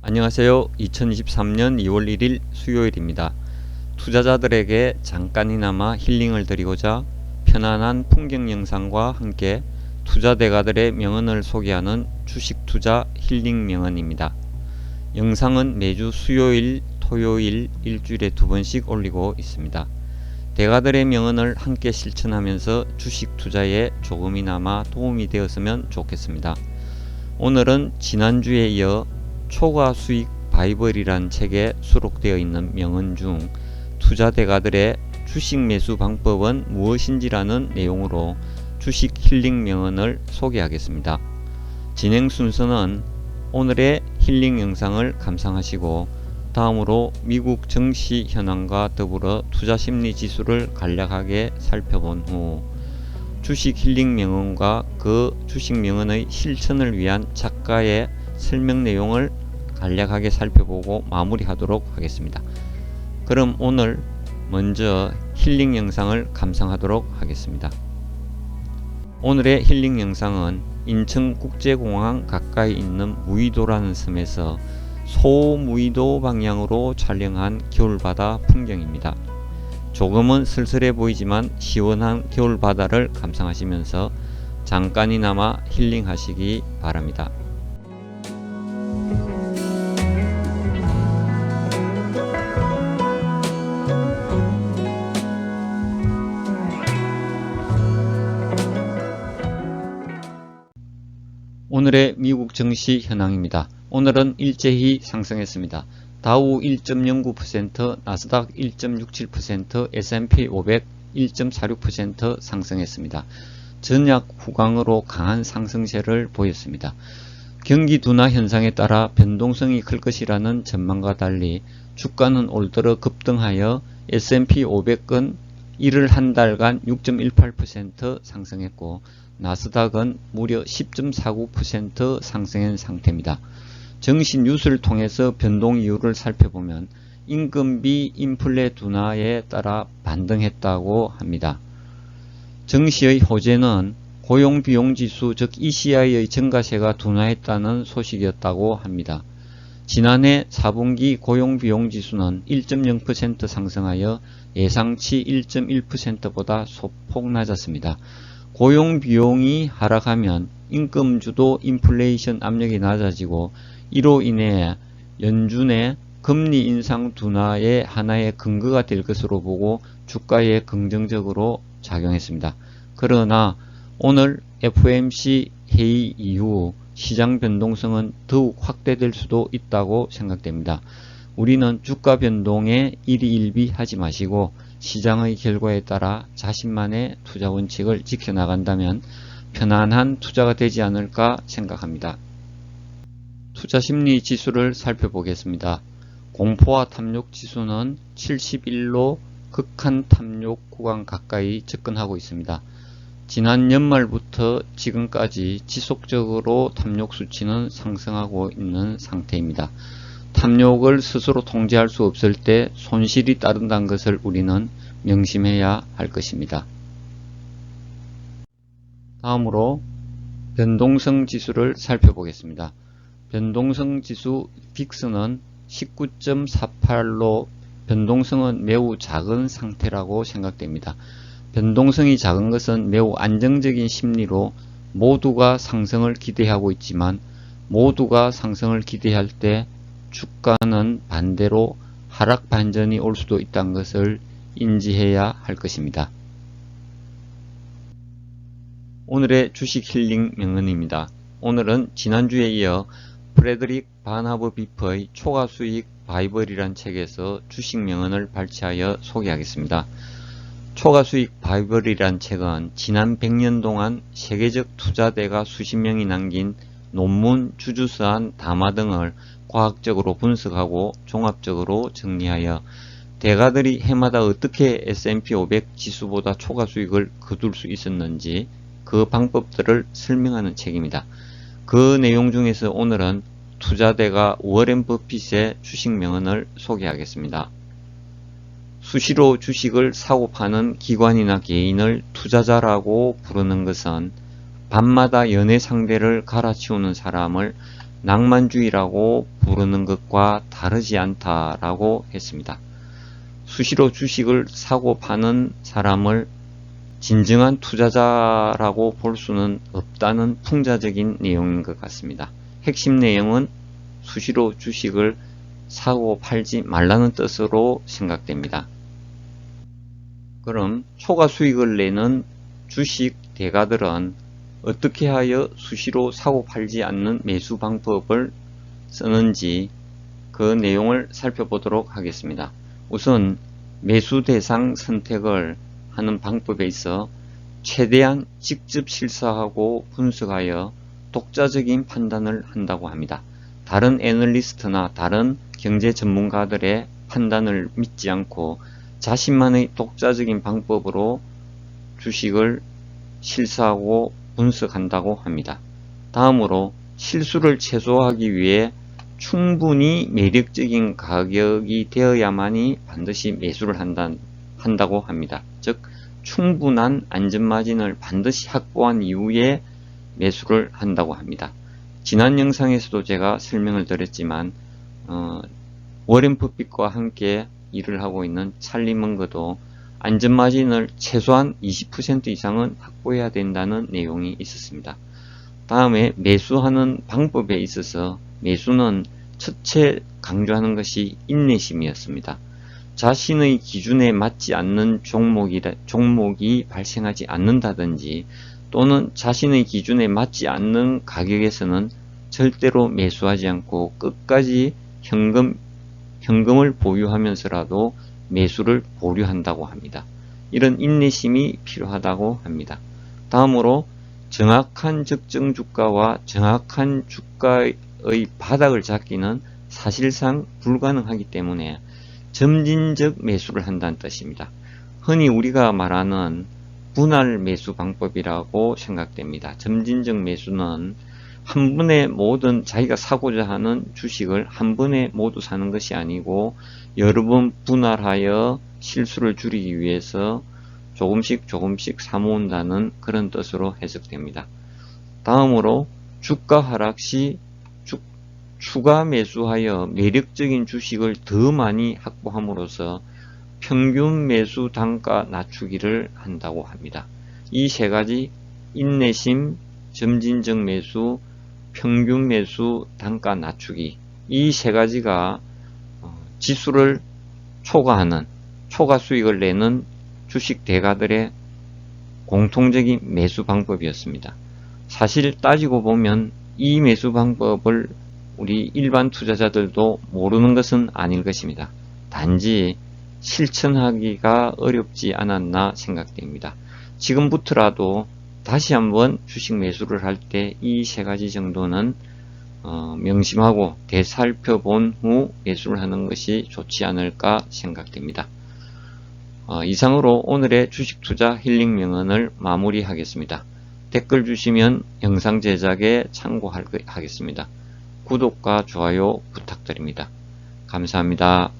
안녕하세요. 2023년 2월 1일 수요일입니다. 투자자들에게 잠깐이나마 힐링을 드리고자 편안한 풍경 영상과 함께 투자 대가들의 명언을 소개하는 주식 투자 힐링 명언입니다. 영상은 매주 수요일, 토요일 일주일에 2번씩 올리고 있습니다. 대가들의 명언을 함께 실천하면서 주식 투자에 조금이나마 도움이 되었으면 좋겠습니다. 오늘은 지난주에 이어 초과 수익 바이블이란 책에 수록되어 있는 명언 중 투자 대가들의 주식 매수 방법은 무엇인지라는 내용으로 주식 힐링 명언을 소개하겠습니다. 진행 순서는 오늘의 힐링 영상을 감상하시고 다음으로 미국 증시 현황과 더불어 투자 심리 지수를 간략하게 살펴본 후 주식 힐링 명언과 그 주식 명언의 실천을 위한 작가의 설명 내용을 간략하게 살펴보고 마무리하도록 하겠습니다. 그럼 오늘 먼저 힐링 영상을 감상하도록 하겠습니다. 오늘의 힐링 영상은 인천국제공항 가까이 있는 무의도라는 섬에서 소무의도 방향으로 촬영한 겨울바다 풍경입니다. 조금은 쓸쓸해 보이지만 시원한 겨울바다를 감상하시면서 잠깐이나마 힐링하시기 바랍니다. 오늘의 미국 증시 현황입니다. 오늘은 일제히 상승했습니다. 다우 1.09%, 나스닥 1.67%, S&P 500 1.46% 상승했습니다. 전약 후강으로 강한 상승세를 보였습니다. 경기 둔화 현상에 따라 변동성이 클 것이라는 전망과 달리 주가는 올 들어 급등하여 S&P 500은 이를 한 달간 6.18% 상승했고 나스닥은 무려 10.49% 상승한 상태입니다. 증시 뉴스를 통해서 변동 이유를 살펴보면 임금비 인플레 둔화에 따라 반등했다고 합니다. 증시의 호재는 고용비용지수 즉 ECI의 증가세가 둔화했다는 소식이었다고 합니다. 지난해 4분기 고용비용지수는 1.0% 상승하여 예상치 1.1%보다 소폭 낮았습니다. 고용비용이 하락하면 임금주도 인플레이션 압력이 낮아지고 이로 인해 연준의 금리 인상 둔화의 하나의 근거가 될 것으로 보고 주가에 긍정적으로 작용했습니다. 그러나 오늘 FOMC 회의 이후 시장 변동성은 더욱 확대될 수도 있다고 생각됩니다. 우리는 주가 변동에 일희일비하지 마시고 시장의 결과에 따라 자신만의 투자 원칙을 지켜나간다면 편안한 투자가 되지 않을까 생각합니다. 투자 심리 지수를 살펴보겠습니다. 공포와 탐욕 지수는 71로 극한 탐욕 구간 가까이 접근하고 있습니다. 지난 연말부터 지금까지 지속적으로 탐욕 수치는 상승하고 있는 상태입니다. 탐욕을 스스로 통제할 수 없을 때 손실이 따른다는 것을 우리는 명심해야 할 것입니다. 다음으로 변동성 지수를 살펴보겠습니다. 변동성 지수 빅스는 19.48로 변동성은 매우 작은 상태라고 생각됩니다. 변동성이 작은 것은 매우 안정적인 심리로 모두가 상승을 기대하고 있지만 모두가 상승을 기대할 때 주가는 반대로 하락 반전이 올 수도 있다는 것을 인지해야 할 것입니다. 오늘의 주식 힐링 명언입니다. 오늘은 지난주에 이어 프레드릭 바나브 비퍼의 초과 수익 바이블이란 책에서 주식 명언을 발췌하여 소개하겠습니다. 초과 수익 바이블이란 책은 지난 100년 동안 세계적 투자대가 수십 명이 남긴 논문, 주주서한 담화 등을 과학적으로 분석하고 종합적으로 정리하여 대가들이 해마다 어떻게 S&P 500 지수보다 초과 수익을 거둘 수 있었는지 그 방법들을 설명하는 책입니다. 그 내용 중에서 오늘은 투자대가 워렌 버핏의 주식 명언을 소개하겠습니다. 수시로 주식을 사고 파는 기관이나 개인을 투자자라고 부르는 것은 밤마다 연애 상대를 갈아치우는 사람을 낭만주의라고 부르는 것과 다르지 않다라고 했습니다. 수시로 주식을 사고 파는 사람을 진정한 투자자라고 볼 수는 없다는 풍자적인 내용인 것 같습니다. 핵심 내용은 수시로 주식을 사고 팔지 말라는 뜻으로 생각됩니다. 그럼 초과 수익을 내는 주식 대가들은 어떻게 하여 수시로 사고 팔지 않는 매수 방법을 쓰는지 그 내용을 살펴보도록 하겠습니다. 우선 매수 대상 선택을 하는 방법에 있어 최대한 직접 실사하고 분석하여 독자적인 판단을 한다고 합니다. 다른 애널리스트나 다른 경제 전문가들의 판단을 믿지 않고 자신만의 독자적인 방법으로 주식을 실사하고 분석한다고 합니다. 다음으로 실수를 최소화하기 위해 충분히 매력적인 가격이 되어야만이 반드시 매수를 한다고 합니다. 즉 충분한 안전마진을 반드시 확보한 이후에 매수를 한다고 합니다. 지난 영상에서도 제가 설명을 드렸지만 워렌 버핏과 함께 일을 하고 있는 찰리 먼거도 안전마진을 최소한 20% 이상은 확보해야 된다는 내용이 있었습니다. 다음에 매수하는 방법에 있어서 매수는 첫째 강조하는 것이 인내심이었습니다. 자신의 기준에 맞지 않는 종목이 발생하지 않는다든지 또는 자신의 기준에 맞지 않는 가격에서는 절대로 매수하지 않고 끝까지 현금을 보유하면서라도 매수를 보류한다고 합니다. 이런 인내심이 필요하다고 합니다. 다음으로 정확한 적정 주가와 정확한 주가의 바닥을 잡기는 사실상 불가능하기 때문에 점진적 매수를 한다는 뜻입니다. 흔히 우리가 말하는 분할 매수 방법이라고 생각됩니다. 점진적 매수는 한 번에 모든 자기가 사고자 하는 주식을 한 번에 모두 사는 것이 아니고 여러 번 분할하여 실수를 줄이기 위해서 조금씩 사 모은다는 그런 뜻으로 해석됩니다. 다음으로 주가 하락 시 추가 매수하여 매력적인 주식을 더 많이 확보함으로써 평균 매수 단가 낮추기를 한다고 합니다. 이 세 가지 인내심, 점진적 매수, 평균 매수 단가 낮추기 이 세 가지가 지수를 초과하는 초과 수익을 내는 주식 대가들의 공통적인 매수 방법이었습니다. 사실 따지고 보면 이 매수 방법을 우리 일반 투자자들도 모르는 것은 아닐 것입니다. 단지 실천하기가 어렵지 않았나 생각됩니다. 지금부터라도 다시 한번 주식 매수를 할 때 이 세 가지 정도는 명심하고 되살펴본 후 매수를 하는 것이 좋지 않을까 생각됩니다. 이상으로 오늘의 주식 투자 힐링 명언을 마무리하겠습니다. 댓글 주시면 영상 제작에 참고하겠습니다. 구독과 좋아요 부탁드립니다. 감사합니다.